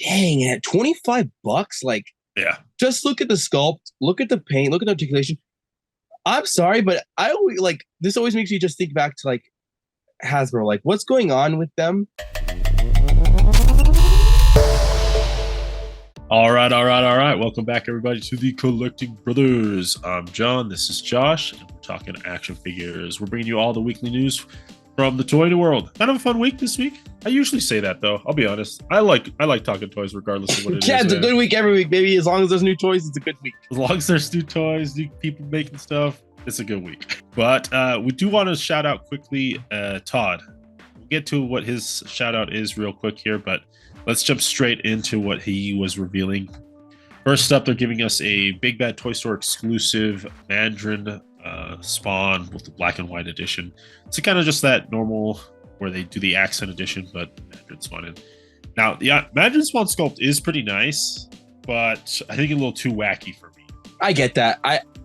dang, at $25, like Yeah. just look at the sculpt, look at the paint, look at the articulation. I'm sorry, but I always like this always makes me just think back to like Hasbro, like what's going on with them? All right. Welcome back, everybody, to the Collecting Brothers. I'm John. This is Josh, and we're talking action figures. We're bringing you all the weekly news from the toy world. Kind of a fun week this week. I usually say that though. I'll be honest. I like talking toys regardless of what it is. Yeah, it's a good week every week, baby. As long as there's new toys, it's a good week. As long as there's new toys, new people making stuff, it's a good week. But we do want to shout out quickly Todd. We'll get to what his shout out is real quick here, but let's jump straight into what he was revealing. First up, they're giving us a Big Bad Toy Store exclusive Mandarin Spawn with the black and white edition. It's kind of just that normal where they do the accent edition, but Mandarin Spawn in. Now, the Mandarin Spawn sculpt is pretty nice, but I think a little too wacky for me. I get that.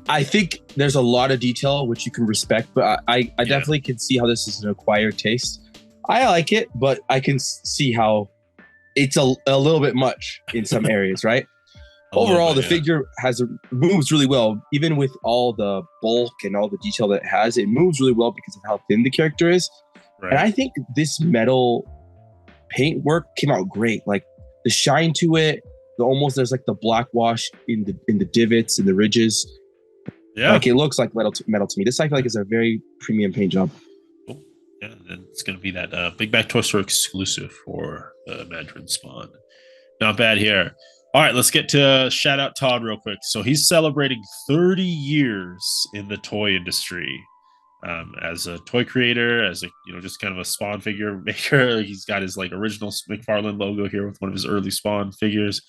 I think there's a lot of detail which you can respect, but I definitely can see how this is an acquired taste. I like it, but I can see how it's a little bit much in some areas, right? Overall, the figure moves really well, even with all the bulk and all the detail that it has. It moves really well because of how thin the character is. Right. And I think this metal paintwork came out great. Like the shine to it, there's like the black wash in the divots and the ridges. Yeah, like it looks like metal to me. This I feel like is a very premium paint job. Cool. Yeah, and it's gonna be that Big Bad Toy Store exclusive for Mandarin Spawn. Not bad here. All right, let's get to shout out Todd real quick. So he's celebrating 30 years in the toy industry as a toy creator, as a just kind of a Spawn figure maker. He's got his like original McFarlane logo here with one of his early Spawn figures,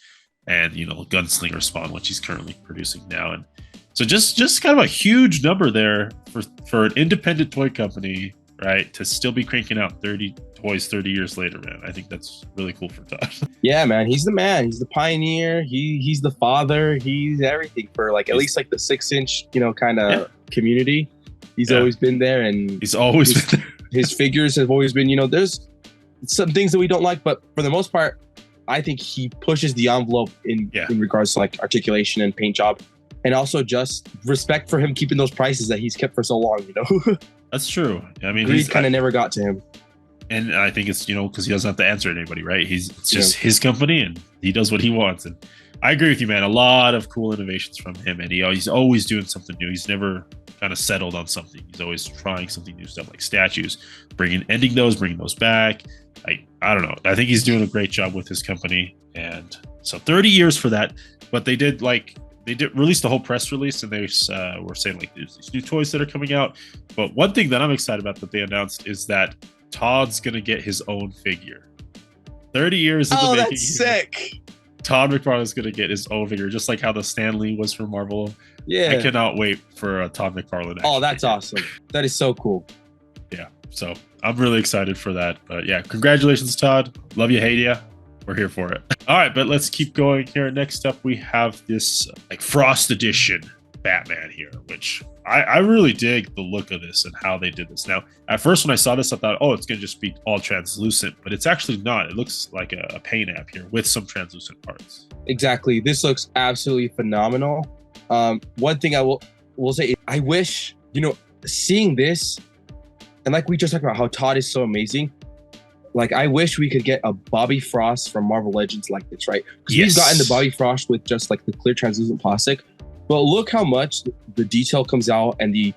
and Gunslinger Spawn, which he's currently producing now. And so just kind of a huge number there for an independent toy company, right? To still be cranking out 30 toys 30 years later, man. I think that's really cool for Todd. Yeah, man. He's the man. He's the pioneer. He's the father. He's everything for like at least like the 6-inch, kind of community. He's always been there, and he's always been there. His figures have always been, there's some things that we don't like, but for the most part, I think he pushes the envelope in regards to like articulation and paint job. And also just respect for him keeping those prices that he's kept for so long, That's true. I mean, he kind of never got to him. And I think it's, because he doesn't have to answer to anybody, right? It's just his company and he does what he wants. And I agree with you, man. A lot of cool innovations from him. And he's always doing something new. He's never kind of settled on something. He's always trying something new, stuff like statues, bringing those back. I don't know. I think he's doing a great job with his company. And so 30 years for that. But they did release the whole press release, and they were saying like there's these new toys that are coming out. But one thing that I'm excited about that they announced is that Todd's gonna get his own figure. 30 years in the making. Oh, that's sick. Todd McFarlane is gonna get his own figure, just like how the Stan Lee was for Marvel. Yeah, I cannot wait for a Todd McFarlane. Oh, that's awesome. That is so cool. Yeah, so I'm really excited for that. But yeah, congratulations, Todd. Love you, hate ya. We're here for it. All right, but let's keep going here. Next up, we have this like Frost Edition Batman here, which I really dig the look of this and how they did this. Now, at first when I saw this, I thought, oh, it's going to just be all translucent, but it's actually not. It looks like a paint app here with some translucent parts. Exactly. This looks absolutely phenomenal. One thing I will say, I wish, seeing this, and like we just talked about how Todd is so amazing, like, I wish we could get a Bobby Frost from Marvel Legends like this, right? Because we've gotten the Bobby Frost with just like the clear translucent plastic. But look how much the detail comes out and the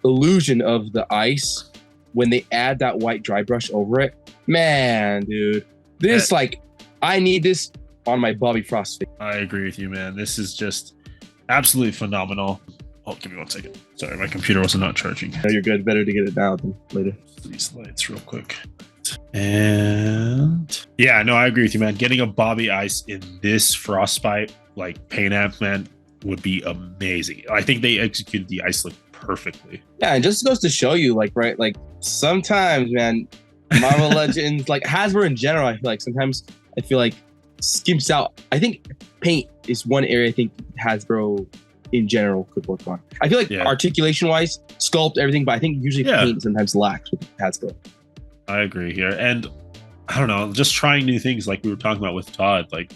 illusion of the ice when they add that white dry brush over it. Man, dude. This, I need this on my Bobby Frost figure. I agree with you, man. This is just absolutely phenomenal. Oh, give me 1 second. Sorry, my computer was not charging. No, you're good. Better to get it now than later. These lights real quick. And yeah, no, I agree with you, man. Getting a Bobby Ice in this Frostbite like paint app, man, would be amazing. I think they executed the ice look perfectly. Yeah, and just goes to show you, sometimes, man, Marvel Legends, like Hasbro in general, I feel like skimps out. I think paint is one area I think Hasbro in general could work on. I feel like articulation wise, sculpt everything, but I think usually paint sometimes lacks with Hasbro. I agree here. And I don't know, just trying new things like we were talking about with Todd. Like,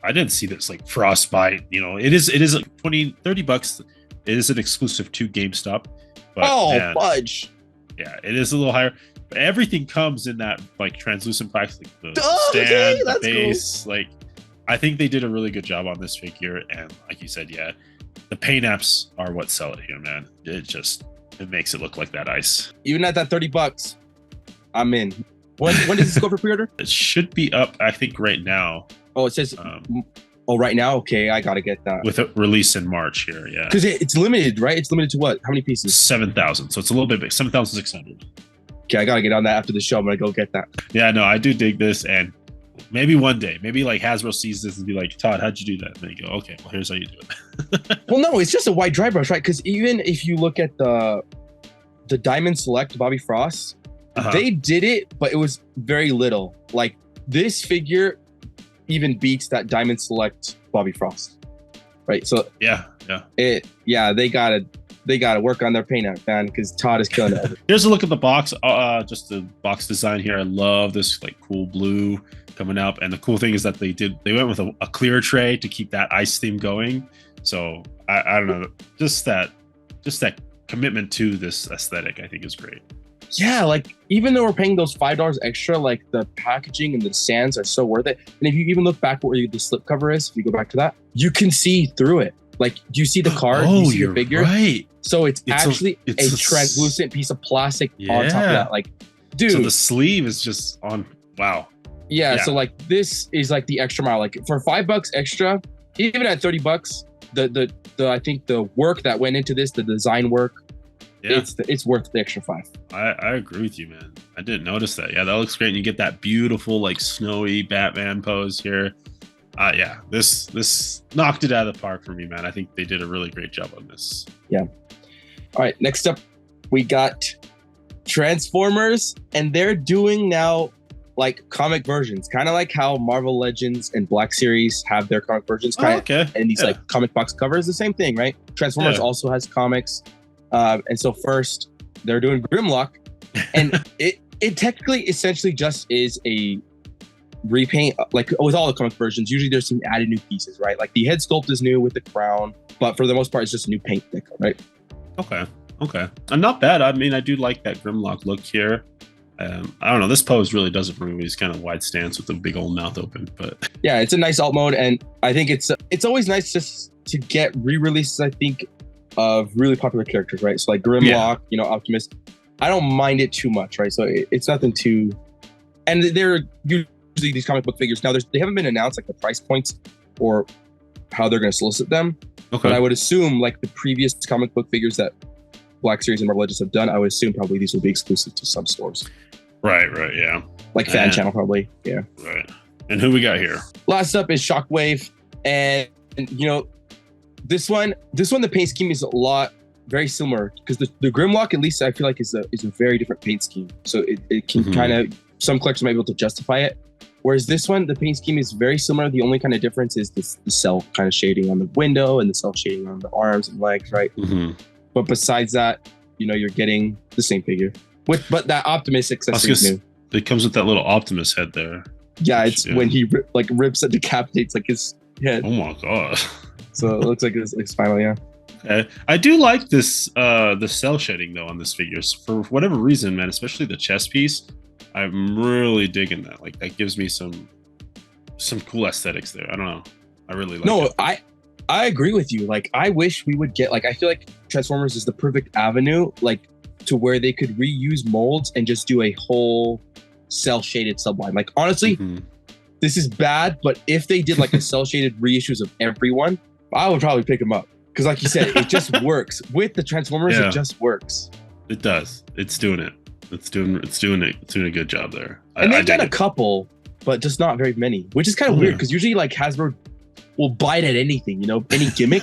I didn't see this like Frostbite. You know, it is like $30. It is an exclusive to GameStop. But fudge. Yeah, it is a little higher. But everything comes in that like translucent plastic. The stand, okay, the base. Cool. Like, I think they did a really good job on this figure. And like you said, yeah, the paint apps are what sell it here, man. It makes it look like that ice. Even at that $30, I'm in. When does this go for pre-order? It should be up, I think, right now. Oh, it says. Right now. Okay, I gotta get that with a release in March here. Yeah, because it's limited, right? It's limited to what? How many pieces? 7,000. So it's a little bit big. 7,600. Okay, I gotta get on that after the show. I'm gonna go get that. Yeah, no, I do dig this, and maybe one day, maybe like Hasbro sees this and be like, Todd, how'd you do that? And then you go, okay, well, here's how you do it. Well, no, it's just a white dry brush, right? Because even if you look at the Diamond Select Bobby Frost, they did it, but it was very little. Like this figure even beats that Diamond Select Bobby Frost, right? So yeah, they gotta work on their paint app, man, because Todd is killing it. Here's a look at the box. Just the box design here. I love this like cool blue coming up, and the cool thing is that they went with a clear tray to keep that ice theme going. So I don't know, just that commitment to this aesthetic, I think is great. Yeah, like even though we're paying those $5 extra, like the packaging and the sands are so worth it. And if you even look back where the slip cover is, if you go back to that, you can see through it. Like, do you see the card? Oh, you see you're the figure? Right. So it's actually a translucent piece of plastic on top of that. Like, dude. So the sleeve is just on. Wow. Yeah. So like this is like the extra mile. Like for $5 extra, even at $30, the I think the work that went into this, the design work. Yeah. It's worth the extra $5. I agree with you, man. I didn't notice that. Yeah, that looks great. And you get that beautiful, like snowy Batman pose here. Yeah, this knocked it out of the park for me, man. I think they did a really great job on this. Yeah. All right, next up, we got Transformers, and they're doing now like comic versions, kind of like how Marvel Legends and Black Series have their comic versions. Okay. And these like comic box covers, the same thing, right? Transformers also has comics. And so first they're doing Grimlock, and it technically essentially just is a repaint. Like with all the comic versions, usually there's some added new pieces, right? Like the head sculpt is new with the crown, but for the most part it's just a new paint deco, right? Okay, and not bad. I mean, I do like that Grimlock look here. I don't know, this pose really does it for me. He's kind of wide stance with a big old mouth open, but yeah, it's a nice alt mode, and I think it's always nice just to get re-releases, I think, of really popular characters, right? So like Grimlock, you know, Optimus. I don't mind it too much, right? So it's nothing too, and they're usually these comic book figures. Now they haven't been announced like the price points or how they're going to solicit them. Okay. But I would assume like the previous comic book figures that Black Series and Marvel Legends have done, I would assume probably these will be exclusive to some stores. Right, yeah. Like Fan Channel probably, yeah. Right. And who we got here? Last up is Shockwave, and you know, this one, the paint scheme is a lot very similar because the Grimlock, at least I feel like is a very different paint scheme. So it can kind of, some collectors might be able to justify it. Whereas this one, the paint scheme is very similar. The only kind of difference is the cell kind of shading on the window and the cell shading on the arms and legs, right? But besides that, you know, you're getting the same figure. But that Optimus accessory is new. It comes with that little Optimus head there. Yeah, it's when he rips and decapitates like his head. Oh my god. So it looks like it's final, yeah. Okay. I do like this the cell shading though on this figure. For whatever reason, man, especially the chest piece. I'm really digging that. Like that gives me some cool aesthetics there. I don't know. I really like it. I agree with you. Like I wish we would get, like, I feel like Transformers is the perfect avenue, like to where they could reuse molds and just do a whole cell shaded subline. Like honestly, this is bad, but if they did like a cell shaded reissues of everyone, I would probably pick them up. Because like you said, it just works. With the Transformers, it just works. It does. It's doing it. It's doing a good job there. And they've done a couple, but just not very many, which is kind of weird because usually like Hasbro will bite at anything, you know, any gimmick.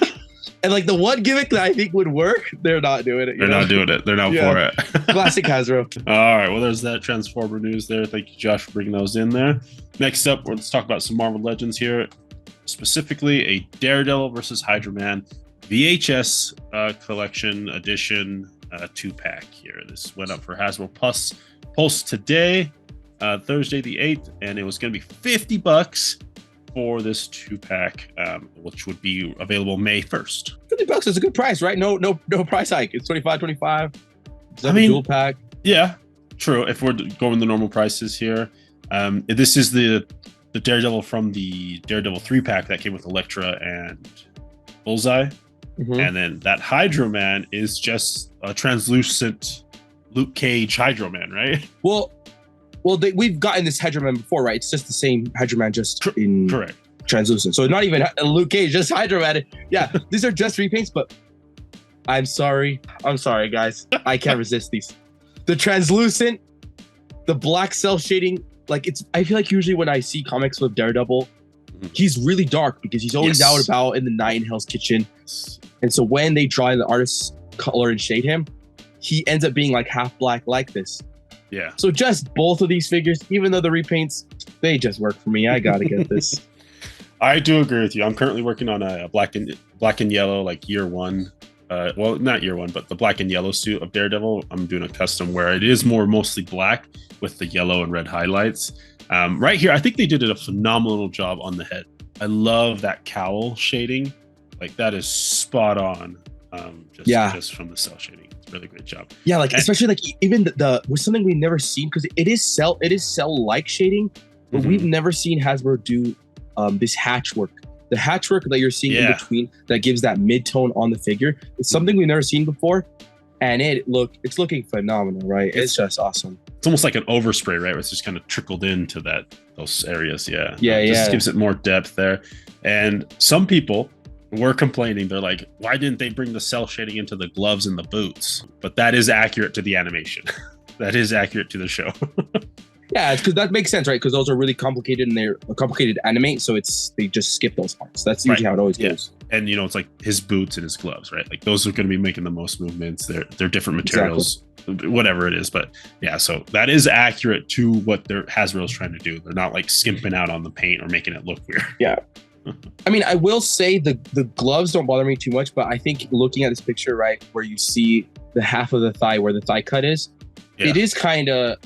And like the one gimmick that I think would work, they're not doing it. They're not doing it. They're not for it. Classic Hasbro. All right. Well, there's that Transformer news there. Thank you, Josh, for bringing those in there. Next up, let's talk about some Marvel Legends here. Specifically, a Daredevil versus Hydra Man VHS collection edition 2-pack here. This went up for Hasbro Pulse today. Thursday the 8th, and it was going to be $50 for this 2-pack, which would be available May 1st. $50 is a good price, right? No price hike. It's $25. It's I mean, dual pack. Yeah, true. If we're going the normal prices here, this is the Daredevil from the Daredevil 3-pack that came with Elektra and Bullseye. Mm-hmm. And then that Hydro Man is just a translucent Luke Cage Hydro Man, right? Well, we've gotten this Hydro Man before, right? It's just the same Hydro Man, just in correct translucent. So not even Luke Cage, just Hydro Man. Yeah, these are just repaints, but I'm sorry, guys. I can't resist these. The translucent, the black cell shading, like I feel like usually when I see comics with Daredevil, he's really dark because he's always out about in the night in Hell's Kitchen. And so when they draw in the artist's color and shade him, he ends up being like half black like this. Yeah. So just both of these figures, even though the repaints, they just work for me. I gotta get this. I do agree with you. I'm currently working on a black and yellow, like year one. Well, not year one, but the black and yellow suit of Daredevil. I'm doing a custom where it is mostly black with the yellow and red highlights. Right here, I think they did a phenomenal job on the head. I love that cowl shading. Like that is spot on. Just from the cell shading. It's a really great job. Yeah, especially like even the was something we've never seen because it is cell like shading, but we've never seen Hasbro do this hatchwork. The hatchwork that you're seeing in between that gives that mid-tone on the figure. It's something we've never seen before, and it's looking phenomenal, right? It's just awesome. It's almost like an overspray, right? Where it's just kind of trickled into those areas. Yeah. It just gives it more depth there. And some people were complaining. They're like, why didn't they bring the cell shading into the gloves and the boots? But that is accurate to the animation. That is accurate to the show. Yeah, it's because that makes sense, right? Because those are really complicated and they're complicated to animate, so they just skip those parts. That's usually how it always goes. And it's like his boots and his gloves, right? Like those are going to be making the most movements. They're different materials, whatever it is. But yeah, so that is accurate to what Hasbro's trying to do. They're not like skimping out on the paint or making it look weird. Yeah. I mean, I will say the gloves don't bother me too much, but I think looking at this picture, right, where you see the half of the thigh where the thigh cut is, it is kind of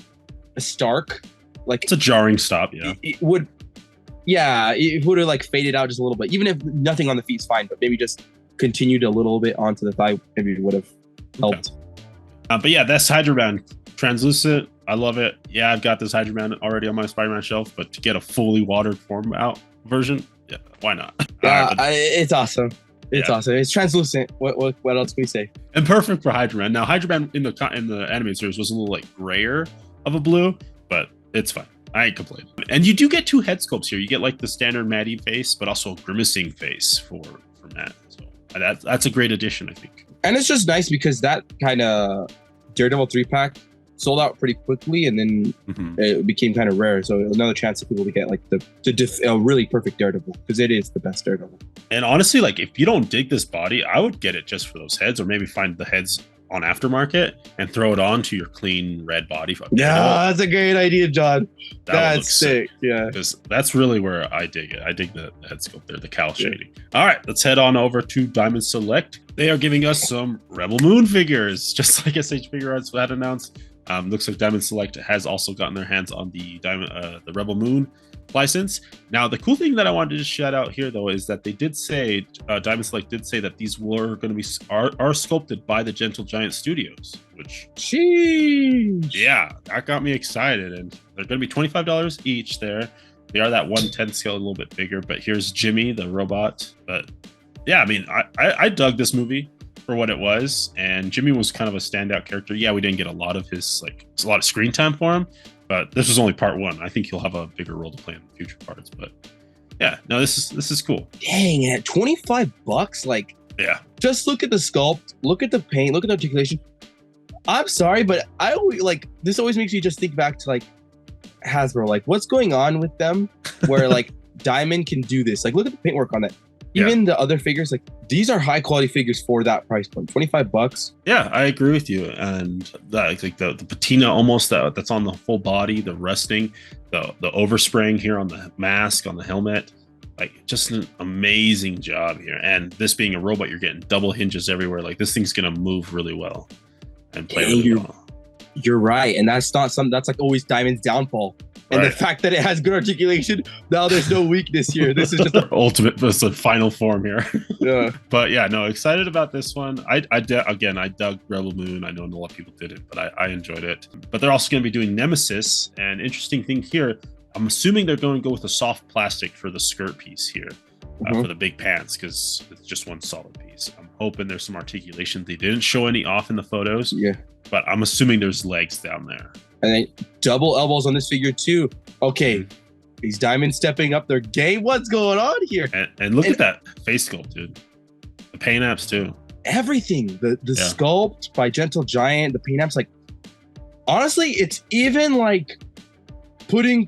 stark. Like it's a jarring stop. It would have like faded out just a little bit, even if nothing on the feet's fine, but maybe just continued a little bit onto the thigh, maybe it would have helped. But yeah, that's Hydro Man translucent. I love it. Yeah, I've got this Hydro Man already on my Spider-Man shelf, but to get a fully watered form out version, yeah, why not? It's awesome. It's awesome. It's translucent. What else can we say? And perfect for Hydro Man. Now, Hydro Man in the animated series was a little like grayer of a blue, but it's fine. I ain't complaining. And you do get 2 head sculpts here. You get like the standard Matty face, but also a grimacing face for Matt. So that's a great addition, I think. And it's just nice because that kind of Daredevil 3-pack sold out pretty quickly, and then it became kind of rare. So another chance for people to get like a really perfect Daredevil, because it is the best Daredevil. And honestly, like if you don't dig this body, I would get it just for those heads, or maybe find the heads on aftermarket and throw it on to your clean red body. That's a great idea, John. That's sick. Yeah, because that's really where I dig it. I dig the head sculpt there, the cowl shading. All right, let's head on over to Diamond Select. They are giving us some Rebel Moon figures, just like SH Figure Arts had announced. Looks like Diamond Select has also gotten their hands on the Rebel Moon license. Now, the cool thing that I wanted to shout out here, though, is that they did say, Diamond Select did say that these were going to be are sculpted by the Gentle Giant Studios, which, yeah, that got me excited. And they're going to be $25 each there. They are that 1/10 scale, a little bit bigger, but here's Jimmy, the robot. But yeah, I mean, I dug this movie for what it was, and Jimmy was kind of a standout character. Yeah, we didn't get a lot of screen time for him, but this was only part 1. I think he'll have a bigger role to play in the future parts. But yeah, no, this is cool. Dang, at $25, like, yeah, just look at the sculpt, look at the paint, look at the articulation. I'm sorry, but I always this always makes me just think back to like Hasbro, like what's going on with them, where like Diamond can do this. Like, look at the paintwork on that. Even the other figures, like these are high quality figures for that price point, $25. Yeah, I agree with you. And that, like the patina almost that's on the full body, the rusting, the overspraying here on the mask, on the helmet, like just an amazing job here. And this being a robot, you're getting double hinges everywhere. Like this thing's gonna move really well and play really well. You're right, and that's not something that's like always Diamond's downfall. And the fact that it has good articulation, now there's no weakness here. This is just ultimate, this is a final form here. Yeah. But yeah, no, excited about this one. I dug Rebel Moon. I know a lot of people didn't, but I enjoyed it. But they're also going to be doing Nemesis. And interesting thing here, I'm assuming they're going to go with a soft plastic for the skirt piece here, for the big pants, because it's just one solid piece. I'm hoping there's some articulation. They didn't show any off in the photos. Yeah. But I'm assuming there's legs down there. And then double elbows on this figure too. Okay, these Diamonds stepping up their game. What's going on here? And look at that face sculpt, dude. The paint apps too. Everything. The sculpt by Gentle Giant, the paint apps. Like, honestly, it's even like putting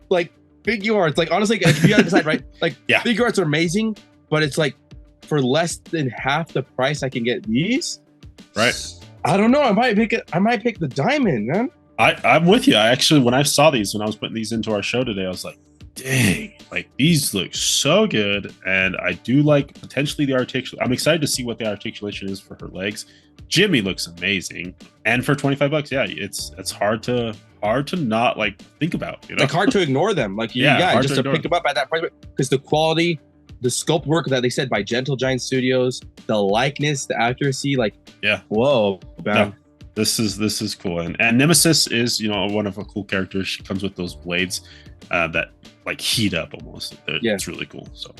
like figure arts. Like, honestly, if you decide, right? Like, figure arts are amazing, but it's like for less than half the price I can get these. Right. I don't know. I might pick the Diamond, man. I'm with you. I actually, when I saw these, when I was putting these into our show today, I was like, dang, like these look so good. And I do like potentially the articulation. I'm excited to see what the articulation is for her legs. Jimmy looks amazing. And for $25, yeah, it's hard to not like think about, you know? Like hard to ignore them. Like, just to pick them up at that price, because the quality, the sculpt work that they said by Gentle Giant Studios, the likeness, the accuracy, like, whoa, man. Yeah. This is cool, and Nemesis is, you know, one of a cool characters. She comes with those blades that like heat up almost. It's really cool. So,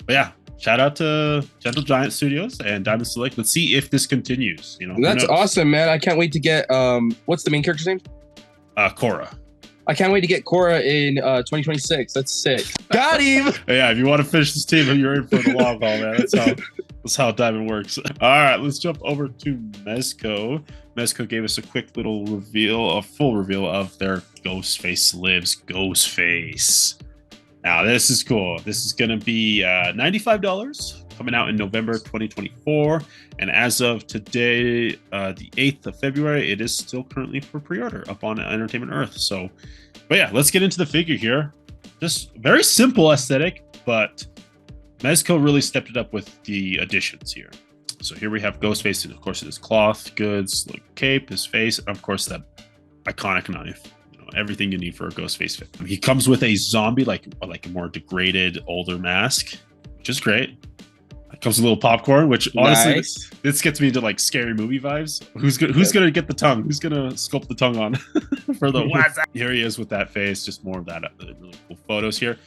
but yeah, shout out to Gentle Giant Studios and Diamond Select. Let's see if this continues. You know, that's awesome, man. I can't wait to get what's the main character's name? Cora. I can't wait to get Cora in 2026. That's sick. Got him. Yeah, if you want to finish this team, you're in for the long haul, man. That's how Diamond works. All right, let's jump over to Mezco. Mezco gave us a quick little reveal, a full reveal of their Ghostface Lives Ghostface. Now, this is cool. This is going to be $95, coming out in November 2024. And as of today, the 8th of February, it is still currently for pre-order up on Entertainment Earth. So, but yeah, let's get into the figure here. Just very simple aesthetic, but Mezco really stepped it up with the additions here. So here we have Ghostface, and of course, his cloth goods, like cape, his face, and of course, that iconic knife. You know, everything you need for a Ghostface fit. He comes with a zombie, like a more degraded, older mask, which is great. It comes with a little popcorn, which honestly, this gets me into like scary movie vibes. Who's gonna get the tongue? Who's gonna sculpt the tongue on for the what's that? Here he is with that face. Just more of that really cool photos here.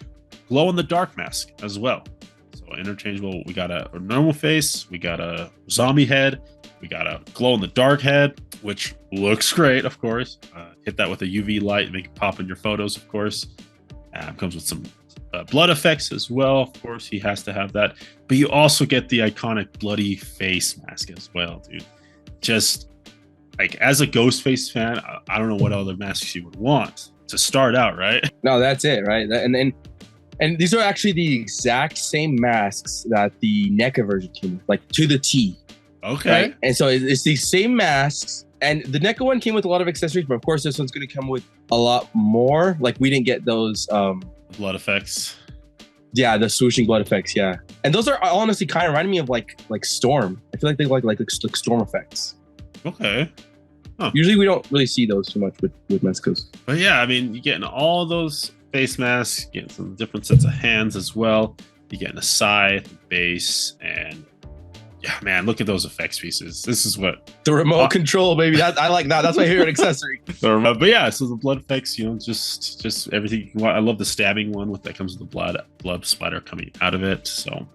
Glow in the dark mask as well. Interchangeable. We got a normal face, we got a zombie head, we got a glow in the dark head, which looks great, of course. Hit that with a UV light, make it pop in your photos, of course. Comes with some blood effects as well, of course. He has to have that, but you also get the iconic bloody face mask as well, dude. Just like, as a Ghostface fan, I don't know what other masks you would want to start out, right? No, that's it, right? And these are actually the exact same masks that the NECA version came with, like to the T. Okay. Right? And so it's these same masks. And the NECA one came with a lot of accessories, but of course this one's going to come with a lot more. Like, we didn't get those blood effects. Yeah, the swooshing blood effects. Yeah, and those are honestly kind of reminding me of like Storm. I feel like they like Storm effects. Okay. Huh. Usually we don't really see those too much with Mezcos. But yeah, I mean, you're getting all those face masks, getting some different sets of hands as well. You're getting a scythe, base, and yeah, man, look at those effects pieces. This is what the remote control, baby. I like that. That's my favorite accessory. But yeah, so the blood effects, you know, just everything you want. I love the stabbing one that comes with the blood splatter coming out of it. So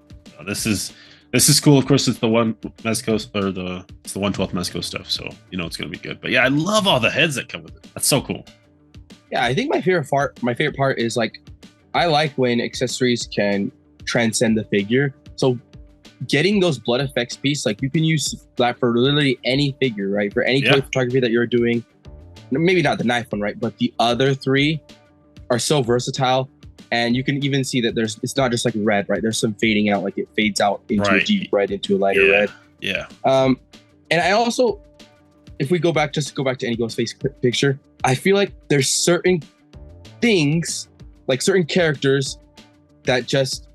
this is cool. Of course, it's the one Mezco, or it's the 1/12 Mezco stuff. So you know it's gonna be good. But yeah, I love all the heads that come with it. That's so cool. Yeah, I think my favorite part is like, I like when accessories can transcend the figure. So getting those blood effects piece, like you can use that for literally any figure, right? For any toy photography that you're doing. Maybe not the knife one, right? But the other three are so versatile. And you can even see that it's not just like red, right? There's some fading out, like it fades out into a deep red, into a lighter red. Yeah. And I also, if we go back to any Ghostface picture, I feel like there's certain things, like certain characters, that just,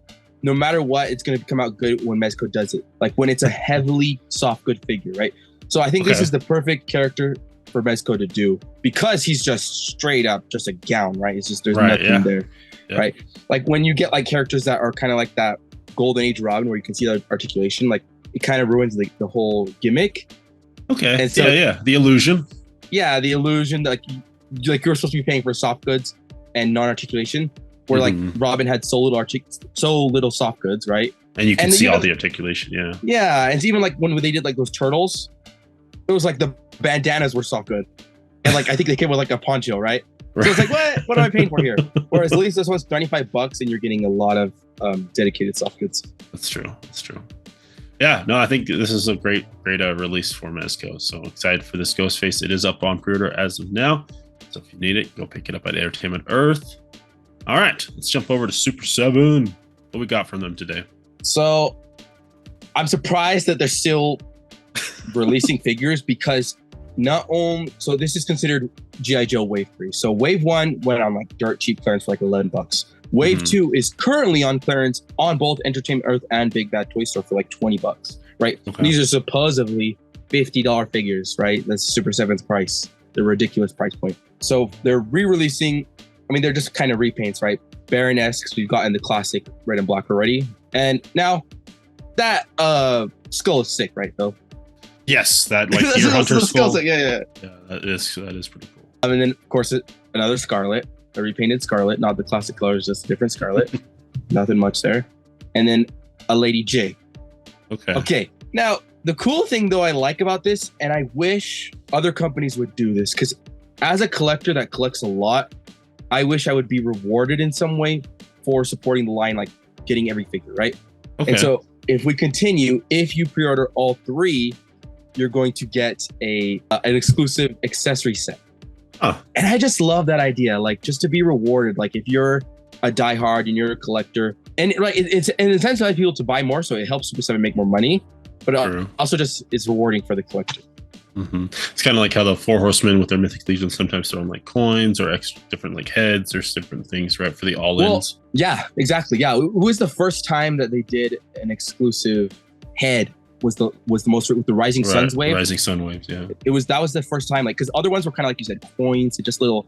no matter what, it's going to come out good when Mezco does it. Like when it's a heavily soft good figure, right? So I think this is the perfect character for Mezco to do because he's just straight up just a gown, right? It's just there's Right, nothing there, yeah. right? Like when you get like characters that are kind of like that Golden Age Robin where you can see the articulation, like it kind of ruins the whole gimmick. Okay. And so, the illusion. Yeah, the illusion that like you're supposed to be paying for soft goods and non-articulation, where like Robin had so little soft goods, right? And you can see all the articulation, yeah. Yeah, and it's even like when they did like those turtles, it was like the bandanas were soft good, and like I think they came with like a poncho, right? So it's like what am I paying for here? Whereas at least this one's $25 and you're getting a lot of dedicated soft goods. That's true. Yeah, no, I think this is a great release for Mezco. So excited for this Ghostface. It is up on pre-order as of now. So if you need it, go pick it up at Entertainment Earth. All right, let's jump over to Super 7. What we got from them today? So I'm surprised that they're still releasing figures because so this is considered G.I. Joe Wave 3. So Wave 1 went on like dirt cheap clearance for like $11. Wave 2 is currently on clearance on both Entertainment Earth and Big Bad Toy Store for like $20, right? Okay. These are supposedly $50 figures, right? That's Super 7's price, the ridiculous price point. So they're re-releasing, I mean, they're just kind of repaints, right? Baroness, because we've gotten the classic red and black already. And now that skull is sick, right, though? Yes, that like Deer Hunter skull. Yeah, that is pretty cool. And then, of course, another Scarlet. A repainted Scarlet, not the classic colors, just a different Scarlet. Nothing much there. And then a Lady J. Okay. Now, the cool thing though I like about this, and I wish other companies would do this, because as a collector that collects a lot, I wish I would be rewarded in some way for supporting the line, like getting every figure, right? Okay. And so if we continue, if you pre-order all 3, you're going to get an exclusive accessory set. Huh. And I just love that idea, like just to be rewarded. Like if you're a diehard and you're a collector, and like it's an incentive people to buy more, so it helps Super 7 make more money, but also just it's rewarding for the collector. It's kind of like how the 4 Horsemen with their Mythic Legion sometimes throw in like coins or extra different like heads or different things, right? For the all-ins. Well, yeah, exactly. Yeah, it was the first time that they did an exclusive head. Was the most with the Rising Suns wave. Rising Sun waves, yeah. That was the first time, like, because other ones were kind of like you said, coins and just little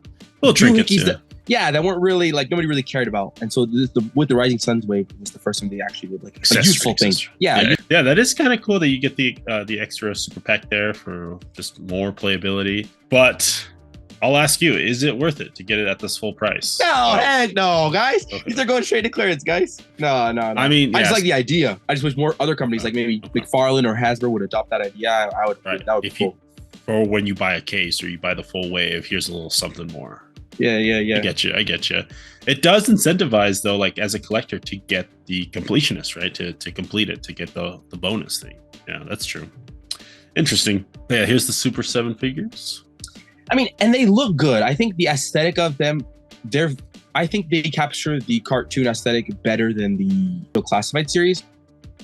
trinkets, that weren't really like nobody really cared about. And so with the Rising Suns wave was the first time they actually did like a useful thing. Yeah, that is kind of cool that you get the extra super pack there for just more playability. But I'll ask you, is it worth it to get it at this full price? No, heck no, guys. Okay. These are going straight to clearance, guys. No. I mean, I just like the idea. I just wish more other companies, like maybe McFarlane or Hasbro, would adopt that idea. I would. Right. That would be cool. Or when you buy a case or you buy the full wave, here's a little something more. Yeah. I get you. It does incentivize though, like as a collector, to get the completionist, right? To complete it, to get the bonus thing. Yeah, that's true. Interesting. Yeah, here's the Super 7 figures. I mean, and they look good. I think the aesthetic of them, I think they capture the cartoon aesthetic better than the Classified series.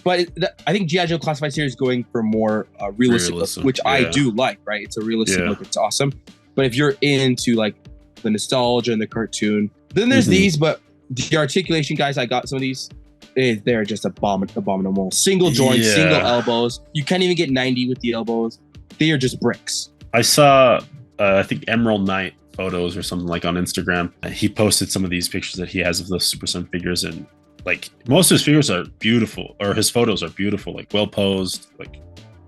But I think G.I. Joe Classified series is going for more realistic look, which I do like, right? It's a realistic look. It's awesome. But if you're into like the nostalgia and the cartoon, then there's these. But the articulation, guys, I got some of these. They're just abominable. Single joints, single elbows. You can't even get 90 with the elbows. They are just bricks. I saw... I think Emerald Knight photos or something like on Instagram. He posted some of these pictures that he has of those Super 7 figures, and like most of his figures are beautiful, or his photos are beautiful, like well posed, like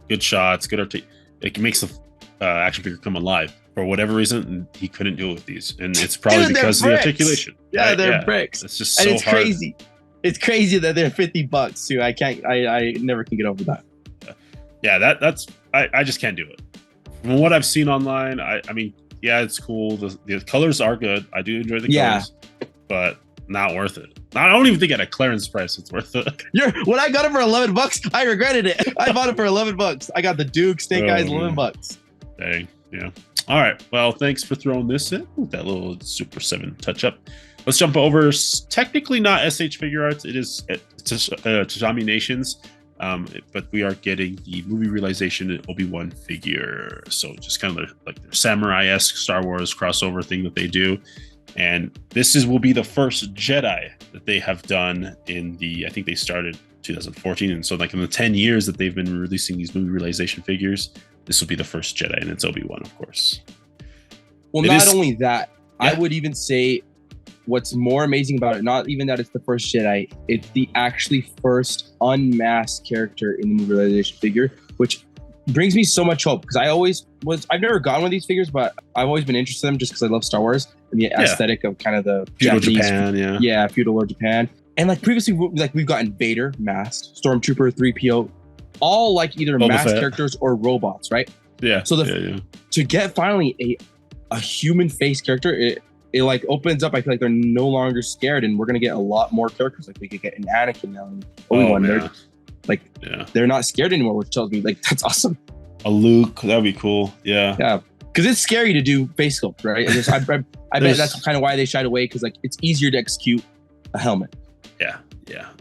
good shots, good it makes the action figure come alive. For whatever reason, he couldn't do it with these, and it's probably because of the articulation. Yeah, they're bricks. It's just so hard. Crazy. It's crazy that they're $50 too. I never can get over that. That's I just can't do it. From what I've seen online, I mean, yeah, it's cool. The colors are good. I do enjoy the colors, but not worth it. I don't even think at a clearance price it's worth it. When I got it for $11, I regretted it. I bought it for $11. I got the Duke Snake Eyes $11. Dang, yeah. All right. Well, thanks for throwing this in with that little Super 7 touch up. Let's jump over. Technically not SH Figure Arts. It is Tsunami Nations. But we are getting the movie realization Obi-Wan figure. So just kind of like their samurai-esque Star Wars crossover thing that they do. And will be the first Jedi that they have done I think they started 2014. And so like in the 10 years that they've been releasing these movie realization figures, this will be the first Jedi, and it's Obi-Wan, of course. Well, not only that, I would even say what's more amazing about it, not even that it's the first Jedi, it's the actually first unmasked character in the movie realization figure, which brings me so much hope because I've never gotten one of these figures, but I've always been interested in them just because I love Star Wars and the aesthetic of kind of the feudal Japanese, Japan, feudal or Japan. And like previously, like we've gotten Vader masked, Stormtrooper, 3PO, all like either masked characters or robots, right? Yeah. So to get finally a human face character, it like opens up. I feel like they're no longer scared, and we're gonna get a lot more characters. Like we could get an Anakin now, and Obi-Wan. They're not scared anymore, which tells me like that's awesome. A Luke, that'd be cool. Yeah. Yeah. Because it's scary to do face sculpt, right? I bet that's kind of why they shied away, because like it's easier to execute a helmet. Yeah.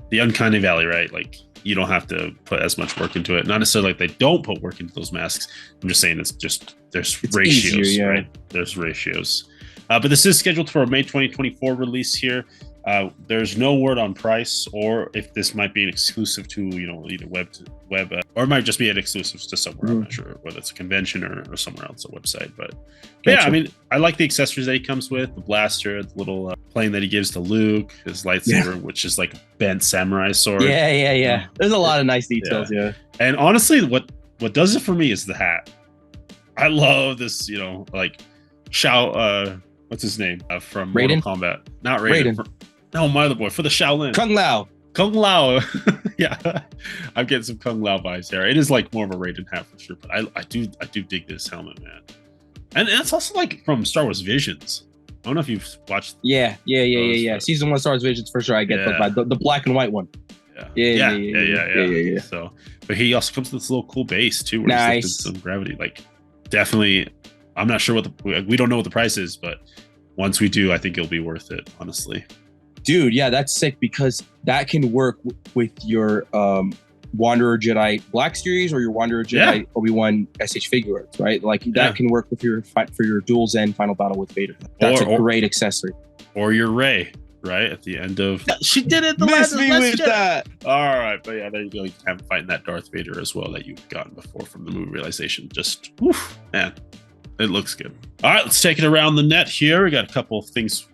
The Uncanny Valley, right? Like you don't have to put as much work into it. Not necessarily like they don't put work into those masks. I'm just saying there's ratios, easier, right? There's ratios. But this is scheduled for a May 2024 release here. There's no word on price or if this might be an exclusive to, either web or it might just be an exclusive to somewhere. I'm not sure whether it's a convention or somewhere else, a website. But yeah, I mean, I like the accessories that he comes with, the blaster, the little plane that he gives to Luke, his lightsaber, which is like a bent samurai sword. Yeah. There's a lot of nice details. Yeah. And honestly, what does it for me is the hat. I love this, like Shao, what's his name from Raiden? Mortal Kombat? Not Raiden. No, my other boy for the Shaolin. Kung Lao. Yeah, I'm getting some Kung Lao vibes here. It is like more of a Raiden hat for sure, but I do dig this helmet, man. And it's also like from Star Wars Visions. I don't know if you've watched. Yeah. Season 1 Star Wars Visions for sure. I get the black and white one. Yeah. So, but he also comes with this little cool base too, where he's some gravity. Like, definitely. I'm not sure we don't know what the price is, but once we do, I think it'll be worth it, honestly. Dude, yeah, that's sick because that can work with your Wanderer Jedi Black Series or your Wanderer Jedi Obi-Wan SH figure arts, right? Like that can work with your Dual Zen final battle with Vader. That's a great accessory. Or your Rey, right? At the end of she did it. Miss me with that. All right, but yeah, there you go. You have fighting that Darth Vader as well that you've gotten before from the movie realization. Just man. It looks good. All right, let's take it around the net here. We got a couple of things,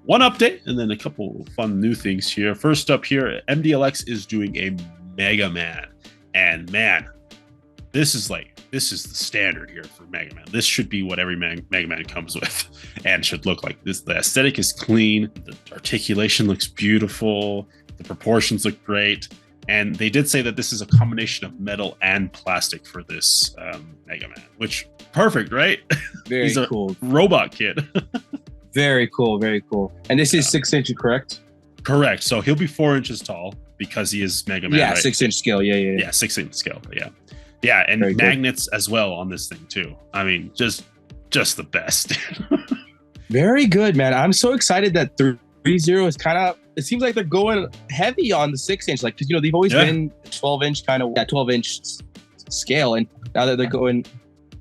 one update, and then a couple fun new things here. First up here, MDLX is doing a Megaman, and man, this is the standard here for Megaman. This should be what every Megaman comes with, and should look like this. The aesthetic is clean, the articulation looks beautiful, the proportions look great. And they did say that this is a combination of metal and plastic for this Megaman, which perfect, right? Very cool. Robot kid. Very cool. And this is 6 inches, correct? Correct. So he'll be 4 inches tall because he is Megaman. Yeah, right? 6 inch scale. Yeah, 6 inch scale. Yeah, and very magnets as well on this thing too. I mean, just the best. Very good, man. I'm so excited that 3.0 is kind of. It seems like they're going heavy on the 6 inch, like, because they've always been 12 inch kind of 12 inch scale, and now that they're going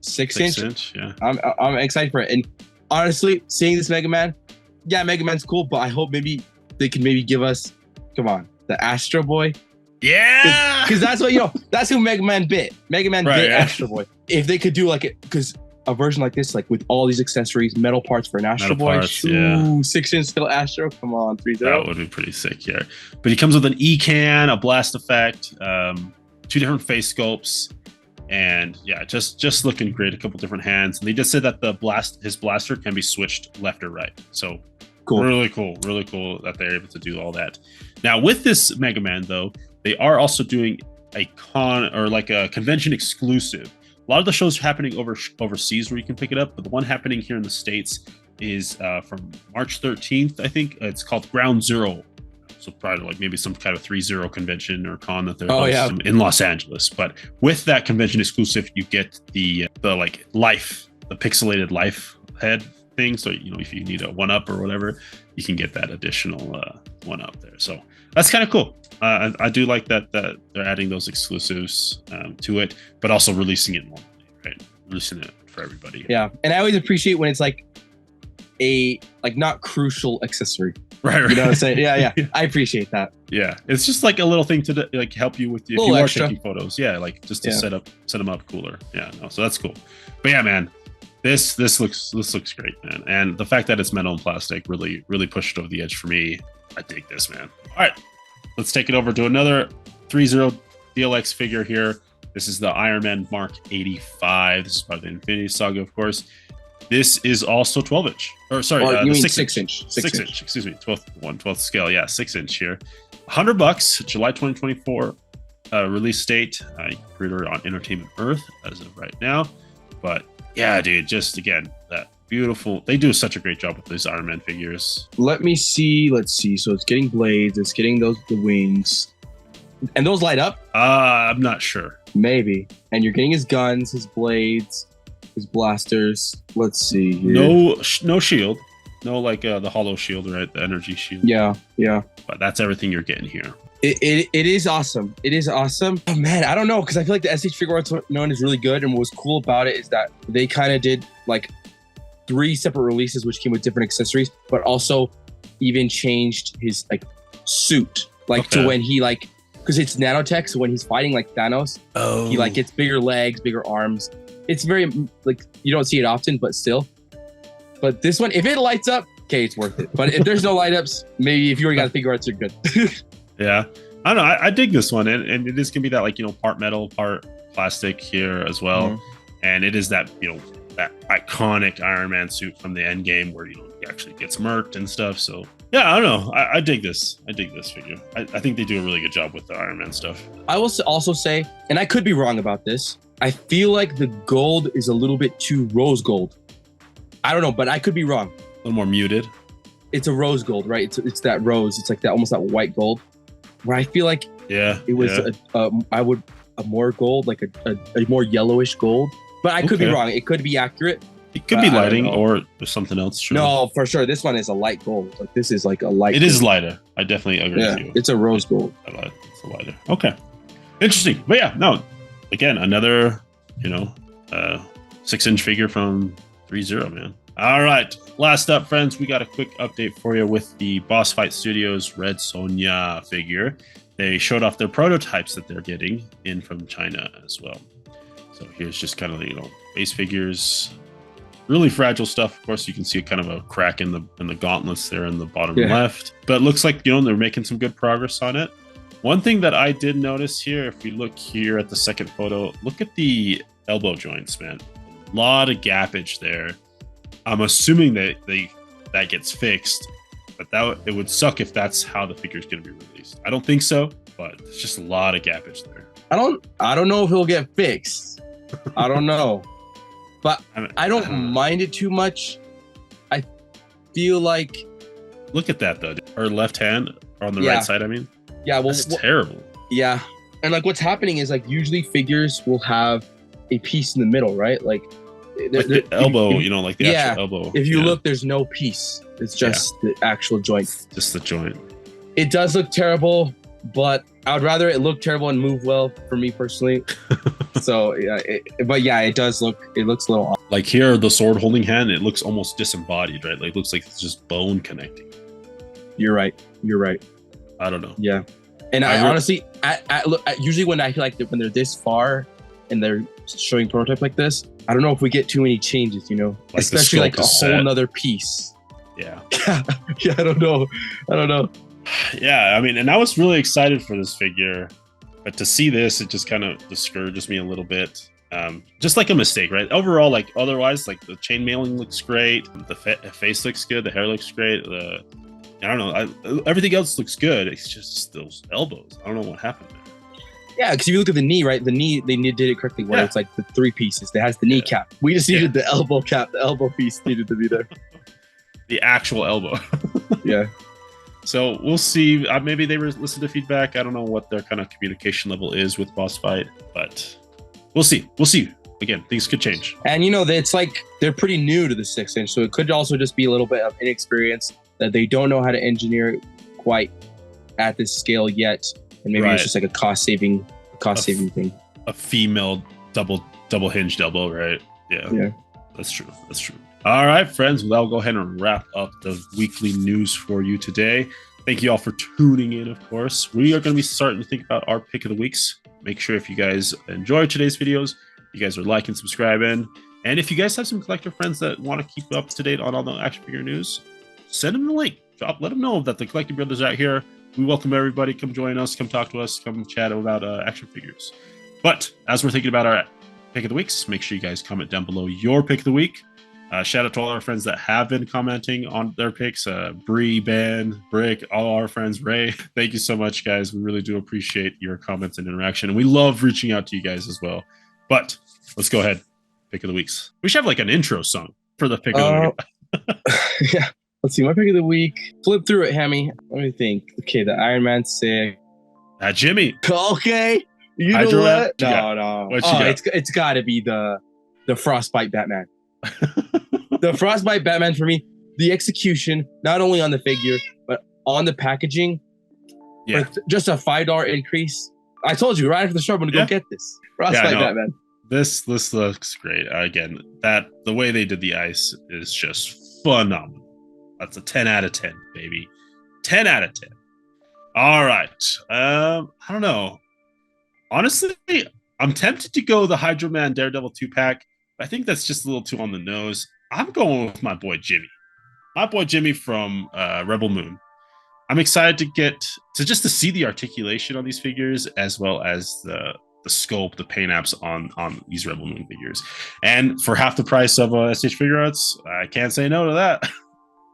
6 inch, I'm excited for it. And honestly, seeing this Megaman's cool, but I hope maybe they can give us, the Astro Boy. Yeah, because that's what that's who Megaman bit. Megaman bit Astro Boy. If they could do like it, because a version like this, like with all these accessories, metal parts for an Astro Boy. 6 inch still Astro. Come on, 3.0. That would be pretty sick here. But he comes with an E-can, a blast effect, 2 different face sculpts, and just looking great. A couple different hands. And they just said that his blaster can be switched left or right. So cool. Really cool that they're able to do all that. Now with this Megaman though, they are also doing a convention exclusive. A lot of the shows are happening overseas where you can pick it up, but the one happening here in the States is from March 13th, I think. It's called Ground Zero. So probably like maybe some kind of 3.0 convention or con that they're in Los Angeles. But with that convention exclusive, you get the like life, the pixelated life head thing. So, if you need a 1-up or whatever, you can get that additional 1-up there. So that's kind of cool. I do like that they're adding those exclusives to it, but also releasing it normally, right? Releasing it for everybody. Yeah, and I always appreciate when it's like a like not crucial accessory. Right. You know what I'm saying? Yeah. I appreciate that. Yeah, it's just like a little thing to like help you with if you are taking photos. Yeah, like just to set them up cooler. Yeah, no, so that's cool. But yeah, man, this looks great, man. And the fact that it's metal and plastic really pushed over the edge for me. I dig this, man. All right, let's take it over to another 3-0 DLX figure here. This is the Iron Man Mark 85. This is part of the Infinity Saga, of course. This is also 12-inch. Or sorry, you mean 6-inch. 6-inch, excuse me. 1/12 scale. Yeah, 6-inch here. $100, July 2024 release date. Pre-order on Entertainment Earth as of right now. But yeah, dude, just again, that beautiful. They do such a great job with these Iron Man figures. Let's see. So it's getting blades. It's getting the wings. And those light up? I'm not sure. Maybe. And you're getting his guns, his blades, his blasters. Let's see here. No shield. No, like the hollow shield, right? The energy shield. Yeah. But that's everything you're getting here. It is awesome. It is awesome. Oh man, I don't know, because I feel like the SH Figure Arts known is really good, and what was cool about it is that they kind of did like 3 separate releases, which came with different accessories, but also even changed his like suit, like to when he like, because it's nanotech, so when he's fighting like Thanos, he like gets bigger legs, bigger arms. It's very like you don't see it often, but still. But this one, if it lights up, okay, it's worth it. But if there's no light ups, maybe if you already got the figure arts, you're good. Yeah, I don't know. I dig this one, and it is gonna be that like part metal, part plastic here as well, and it is that that iconic Iron Man suit from the end game where he actually gets murked and stuff. So yeah, I don't know. I dig this. I dig this figure. I think they do a really good job with the Iron Man stuff. I will also say, and I could be wrong about this, I feel like the gold is a little bit too rose gold. I don't know, but I could be wrong. A little more muted. It's a rose gold, right? It's that rose. It's like that almost that white gold. Where I feel like it was a more gold, like a more yellowish gold. But I could be wrong. It could be accurate. It could be lighting or something else. Sure. No, for sure. This one is a light gold. Like this is like a light. It is lighter. I definitely agree with you. It's a rose gold. It's a lighter. Okay. Interesting. But yeah, no. Again, another 6-inch figure from 3-0, man. All right. Last up, friends, we got a quick update for you with the Boss Fight Studios Red Sonja figure. They showed off their prototypes that they're getting in from China as well. So here's just kind of base figures, really fragile stuff. Of course, you can see kind of a crack in the gauntlets there in the bottom left. But it looks like they're making some good progress on it. One thing that I did notice here, if we look here at the second photo, look at the elbow joints, man. A lot of gappage there. I'm assuming that gets fixed, but it would suck if that's how the figure is going to be released. I don't think so, but it's just a lot of gappage there. I don't know if it'll get fixed. I don't know, but I don't mind it too much. I feel like look at that though. Her left hand or on the right side. I mean, that's terrible. Yeah, and like what's happening is like usually figures will have a piece in the middle, right? Like the elbow, like the actual elbow. If you look, there's no piece. It's just the actual joint. Just the joint. It does look terrible, but I would rather it look terrible and move well for me personally. So it does look. It looks a little off. Like here, the sword holding hand, it looks almost disembodied, right? Like it looks like it's just bone connecting. You're right. I don't know. Yeah, and I honestly, usually when I feel like when they're this far and they're showing prototype like this, I don't know if we get too many changes, like especially like a whole nother piece. Yeah. Yeah, I don't know. Yeah, I mean, and I was really excited for this figure, but to see this, it just kind of discourages me a little bit. Just like a mistake, right? Overall, like otherwise, like the chain mailing looks great, the face looks good, the hair looks great. I don't know, everything else looks good. It's just those elbows. I don't know what happened there. Yeah, because if you look at the knee, right? The knee, they did it correctly. Where it's like the 3 pieces. It has the knee cap. We just needed the elbow cap. The elbow piece needed to be there. The actual elbow. Yeah. So we'll see. Maybe they listen to feedback. I don't know what their kind of communication level is with Boss Fight, but we'll see. Again, things could change. And it's like they're pretty new to the 6-inch, so it could also just be a little bit of inexperience that they don't know how to engineer it quite at this scale yet. And maybe it's just like a cost saving thing. A female double hinged elbow, right? Yeah. That's true. All right, friends. Well, I'll go ahead and wrap up the weekly news for you today. Thank you all for tuning in, of course. We are going to be starting to think about our pick of the weeks. Make sure if you guys enjoyed today's videos, you guys are liking, subscribing. And if you guys have some collector friends that want to keep up to date on all the action figure news, send them the link. Let them know that the Collecting Brothers are out here. We welcome everybody. Come join us. Come talk to us. Come chat about action figures. But as we're thinking about our pick of the weeks, make sure you guys comment down below your pick of the week. Shout out to all our friends that have been commenting on their picks. Bree, Ben, Brick, all our friends, Ray. Thank you so much, guys. We really do appreciate your comments and interaction. And we love reaching out to you guys as well. But let's go ahead. Pick of the weeks. We should have like an intro song for the pick of the week. Yeah. Let's see. My pick of the week. Flip through it, Hammy. Let me think. Okay, the Iron Man sick. Jimmy. Okay. You Hydro know Man? what? No. What you got? It's got to be the Frostbite Batman. The Frostbite Batman for me. The execution, not only on the figure but on the packaging. Yeah. Just a $5 increase. I told you right after the show, I'm gonna go get this Frostbite Batman. This looks great. Again, the way they did the ice is just phenomenal. That's a 10 out of 10, baby. 10 out of 10. All right. I don't know. Honestly, I'm tempted to go the Hydro Man Daredevil 2-pack. I think that's just a little too on the nose. I'm going with my boy Jimmy. My boy Jimmy from Rebel Moon. I'm excited to see the articulation on these figures, as well as the sculpt, the paint apps on these Rebel Moon figures. And for half the price of SH Figure Arts, I can't say no to that.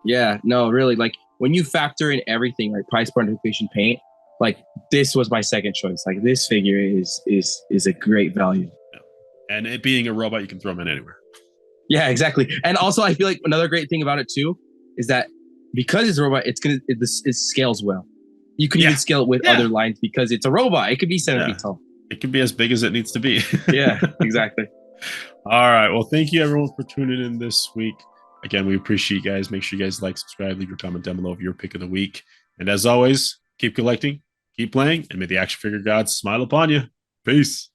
Yeah, no, really. Like when you factor in everything, like price, participation, paint, like this was my second choice. Like this figure is a great value. And it being a robot, you can throw them in anywhere. Yeah, exactly. And also, I feel like another great thing about it too is that because it's a robot, it scales well. You can even scale it with other lines because it's a robot. It could be 7 feet tall. It can be as big as it needs to be. Yeah, exactly. All right. Well, thank you everyone for tuning in this week. Again, we appreciate you guys. Make sure you guys like, subscribe, leave your comment down below of your pick of the week. And as always, keep collecting, keep playing, and may the action figure gods smile upon you. Peace.